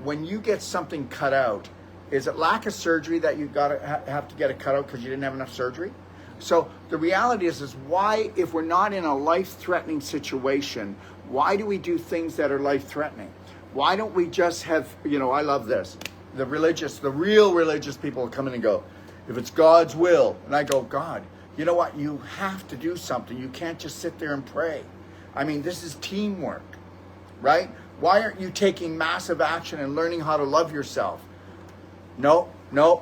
when you get something cut out, is it lack of surgery that you have to get it cut out because you didn't have enough surgery? So the reality is why, if we're not in a life-threatening situation, why do we do things that are life-threatening? Why don't we just have, I love this. The real religious people will come in and go, if it's God's will. And I go, God, you know what? You have to do something. You can't just sit there and pray. I mean, this is teamwork, right? Why aren't you taking massive action and learning how to love yourself? No.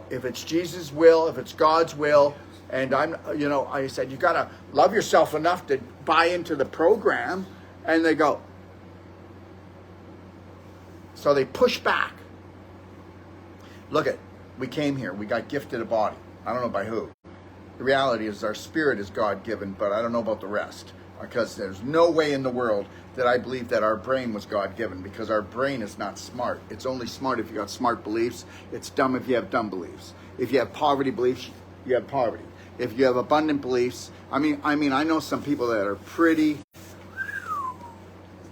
If it's Jesus' will, if it's God's will, and I said, you got to love yourself enough to buy into the program. And they go. So they push back. Look we came here. We got gifted a body. I don't know by who. The reality is our spirit is God-given, but I don't know about the rest. because there's no way in the world that I believe that our brain was God-given, because our brain is not smart. It's only smart if you got smart beliefs. It's dumb if you have dumb beliefs. If you have poverty beliefs, you have poverty. If you have abundant beliefs, I know some people that are pretty,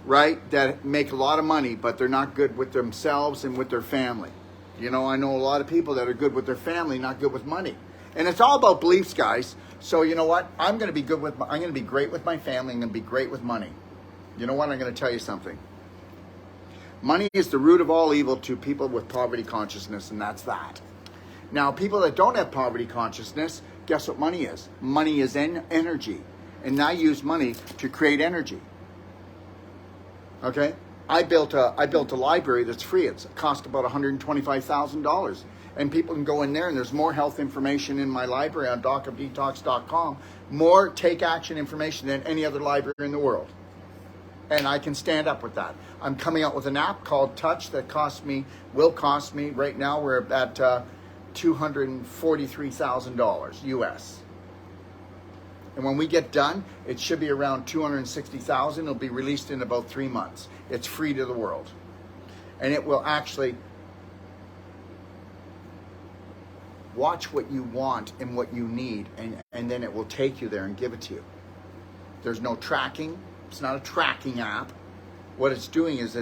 right, that make a lot of money, but they're not good with themselves and with their family. You know, I know a lot of people that are good with their family, not good with money. And it's all about beliefs, guys. So you know what? I'm going to be great with my family. I'm going to be great with money. You know what? I'm going to tell you something. Money is the root of all evil to people with poverty consciousness, and that's that. Now, people that don't have poverty consciousness, guess what money is? Money is energy. And I use money to create energy. Okay? I built a library that's free. It cost about $125,000. And people can go in there, and there's more health information in my library on docofdetox.com, more take action information than any other library in the world. And I can stand up with that. I'm coming out with an app called Touch that will cost me, right now we're at $243,000 US. And when we get done, it should be around $260,000. It'll be released in about 3 months. It's free to the world. And it will actually watch what you want and what you need, and then it will take you there and give it to you. There's no tracking. It's not a tracking app. What it's doing is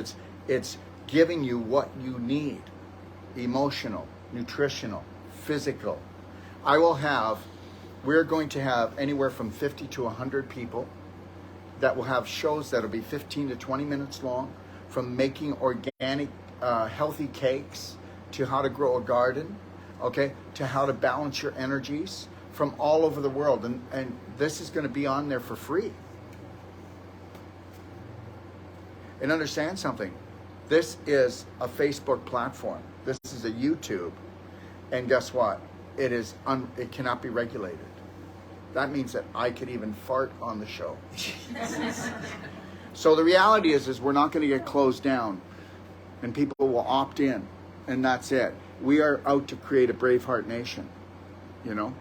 it's giving you what you need. Emotional, nutritional, physical. We're going to have anywhere from 50 to 100 people that will have shows that'll be 15 to 20 minutes long, from making organic, healthy cakes to how to grow a garden, okay, to how to balance your energies, from all over the world. And this is going to be on there for free. And understand something. This is a Facebook platform. This is a YouTube. And guess what? It cannot be regulated. That means that I could even fart on the show. So the reality is we're not going to get closed down, and people will opt in, and that's it. We are out to create a Braveheart nation, you know.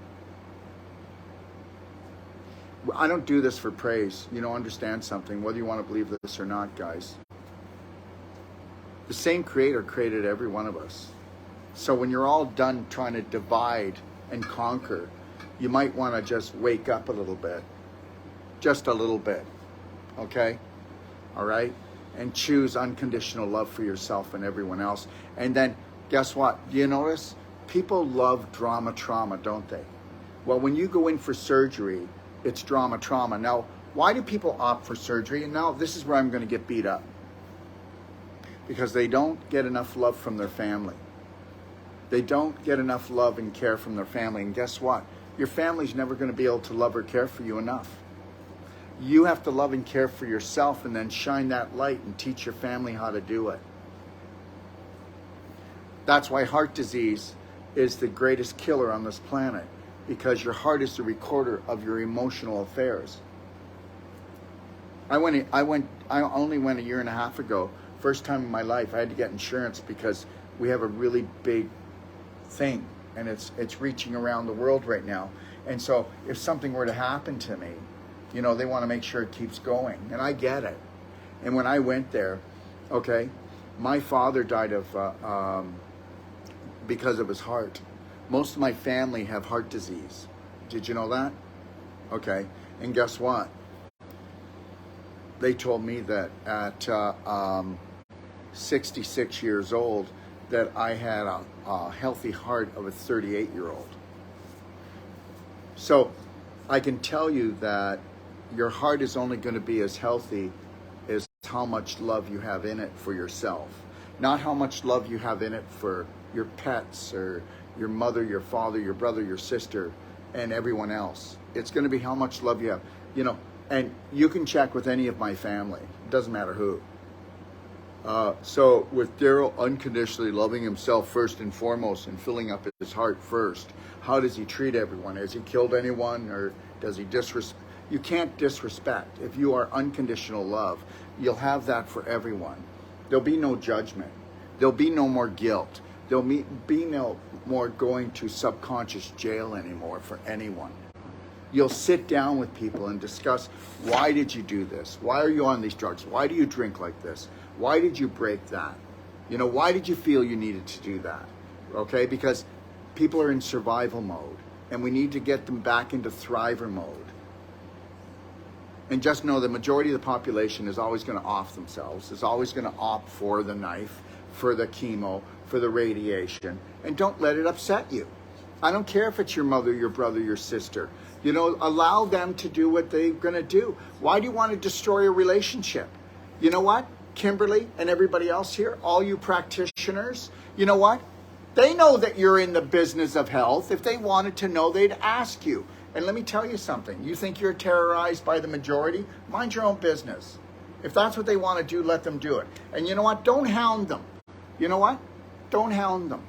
I don't do this for praise. You know, understand something, whether you want to believe this or not, guys. The same creator created every one of us. So when you're all done trying to divide and conquer, you might want to just wake up a little bit. Just a little bit. Okay? All right? And choose unconditional love for yourself and everyone else. And then, guess what? Do you notice? People love drama trauma, don't they? Well, when you go in for surgery, it's drama trauma. Now, why do people opt for surgery? And now this is where I'm going to get beat up. Because they don't get enough love from their family. They don't get enough love and care from their family. And guess what? Your family's never going to be able to love or care for you enough. You have to love and care for yourself, and then shine that light and teach your family how to do it. That's why heart disease is the greatest killer on this planet, because your heart is the recorder of your emotional affairs. I only went a year and a half ago. First time in my life, I had to get insurance because we have a really big thing, and it's reaching around the world right now. And so if something were to happen to me, you know, they want to make sure it keeps going, and I get it. And when I went there, okay, my father died of because of his heart. Most of my family have heart disease. Did you know that? Okay, and guess what? They told me that at 66 years old that I had a healthy heart of a 38-year-old. So I can tell you that your heart is only going to be as healthy as how much love you have in it for yourself. Not how much love you have in it for your pets or your mother, your father, your brother, your sister, and everyone else. It's going to be how much love you have. You know, and you can check with any of my family. It doesn't matter who. So with Daryl unconditionally loving himself first and foremost and filling up his heart first, how does he treat everyone? Has he killed anyone, or does he disrespect? You can't disrespect. If you are unconditional love, you'll have that for everyone. There'll be no judgment. There'll be no more guilt. There'll be no more going to subconscious jail anymore for anyone. You'll sit down with people and discuss, why did you do this? Why are you on these drugs? Why do you drink like this? Why did you break that? You know, why did you feel you needed to do that? Okay, because people are in survival mode, and we need to get them back into thriver mode. And just know the majority of the population is always going to off themselves, is always going to opt for the knife, for the chemo, for the radiation, and don't let it upset you. I don't care if it's your mother, your brother, your sister. You know, allow them to do what they're going to do. Why do you want to destroy a relationship? You know what? Kimberly and everybody else here, all you practitioners, you know what? They know that you're in the business of health. If they wanted to know, they'd ask you. And let me tell you something. You think you're terrorized by the majority? Mind your own business. If that's what they want to do, let them do it. And you know what? Don't hound them. You know what? Don't hound them.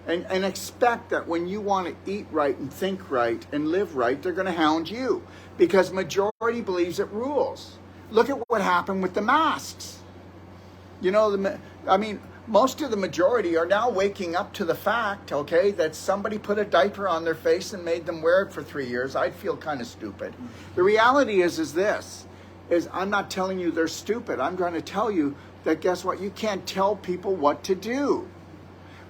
And expect that when you want to eat right and think right and live right, they're going to hound you. Because majority believes it rules. Look at what happened with the masks. You know, most of the majority are now waking up to the fact, okay, that somebody put a diaper on their face and made them wear it for 3 years. I'd feel kind of stupid. The reality is this, is I'm not telling you they're stupid. I'm trying to tell you that, guess what? You can't tell people what to do.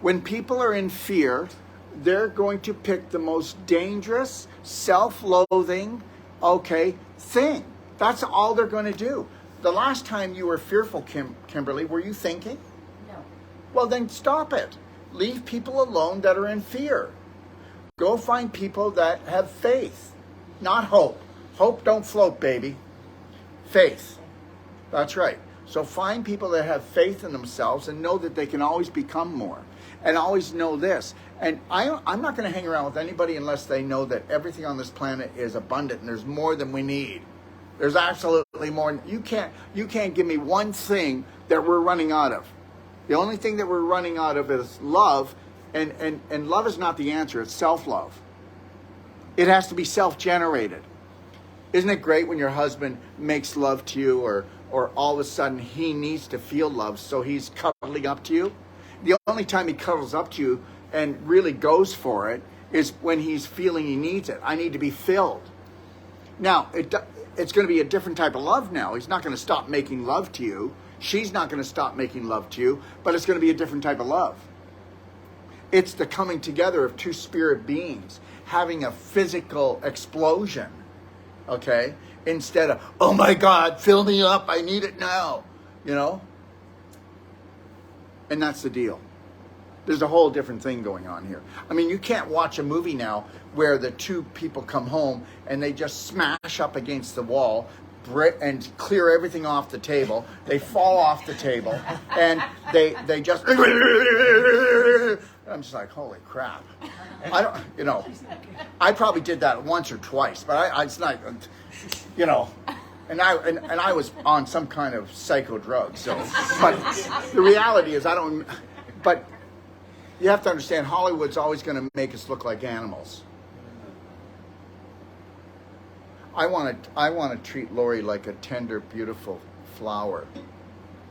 When people are in fear, they're going to pick the most dangerous, self-loathing, okay, thing. That's all they're going to do. The last time you were fearful, Kimberly, were you thinking? No. Well, then stop it. Leave people alone that are in fear. Go find people that have faith, not hope. Hope don't float, baby. Faith. That's right. So find people that have faith in themselves and know that they can always become more. And always know this. And I'm not going to hang around with anybody unless they know that everything on this planet is abundant and there's more than we need. There's absolutely more. You can't give me one thing that we're running out of. The only thing that we're running out of is love, and love is not the answer. It's self-love. It has to be self-generated. Isn't it great when your husband makes love to you, or all of a sudden he needs to feel love, so he's cuddling up to you? The only time he cuddles up to you and really goes for it is when he's feeling he needs it. I need to be filled. Now, it's going to be a different type of love now. He's not going to stop making love to you. She's not going to stop making love to you, but it's going to be a different type of love. It's the coming together of two spirit beings, having a physical explosion, okay? Instead of, oh my God, fill me up, I need it now, you know? And that's the deal. There's a whole different thing going on here. I mean, you can't watch a movie now where the two people come home and they just smash up against the wall and clear everything off the table. They fall off the table and they just... I'm just like, holy crap. I don't, you know, I probably did that once or twice, but it's not, you know... And I was on some kind of psycho drug, so. But the reality is, but you have to understand, Hollywood's always going to make us look like animals. I want to treat Lori like a tender, beautiful flower,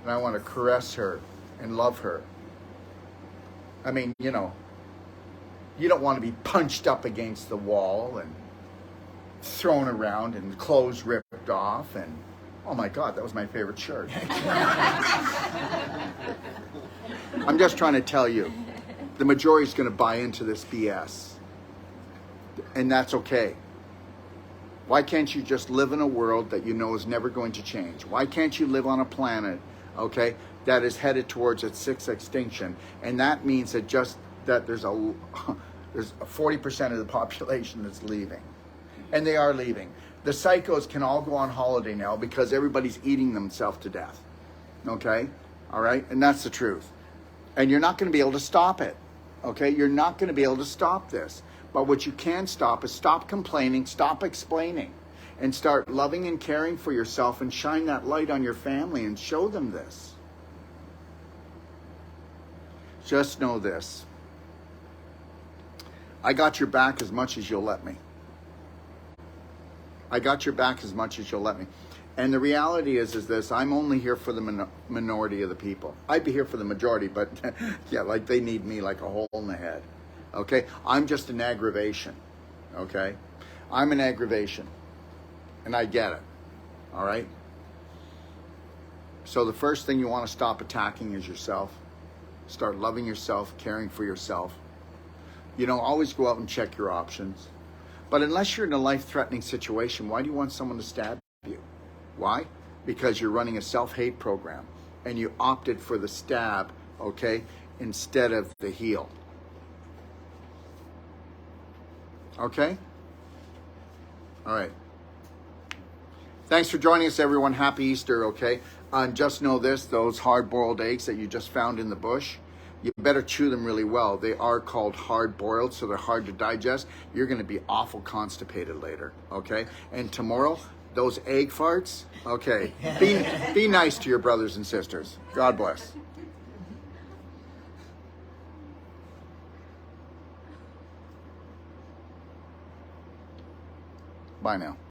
and I want to caress her and love her. I mean, you know, you don't want to be punched up against the wall and thrown around and clothes ripped off, and oh my God, that was my favorite shirt. I'm just trying to tell you, the majority is going to buy into this BS, and that's okay. Why can't you just live in a world that you know is never going to change? Why can't you live on a planet, okay, that is headed towards its sixth extinction? And that means that there's 40% of the population that's leaving. And they are leaving. The psychos can all go on holiday now because everybody's eating themselves to death. Okay? All right? And that's the truth. And you're not going to be able to stop it. Okay? You're not going to be able to stop this. But what you can stop is stop complaining, stop explaining, and start loving and caring for yourself and shine that light on your family and show them this. Just know this. I got your back as much as you'll let me. I got your back as much as you'll let me. And the reality is this, I'm only here for the minority of the people. I'd be here for the majority, but yeah, like they need me like a hole in the head. Okay? I'm just an aggravation. Okay? I'm an aggravation, and I get it. All right? So the first thing you want to stop attacking is yourself. Start loving yourself, caring for yourself. You know, always go out and check your options. But unless you're in a life-threatening situation, why do you want someone to stab you? Why? Because you're running a self-hate program and you opted for the stab, okay, instead of the heal. Okay? All right. Thanks for joining us, everyone. Happy Easter, okay? And just know this, those hard-boiled eggs that you just found in the bush, you better chew them really well. They are called hard-boiled, so they're hard to digest. You're going to be awful constipated later, okay? And tomorrow, those egg farts, okay, be nice to your brothers and sisters. God bless. Bye now.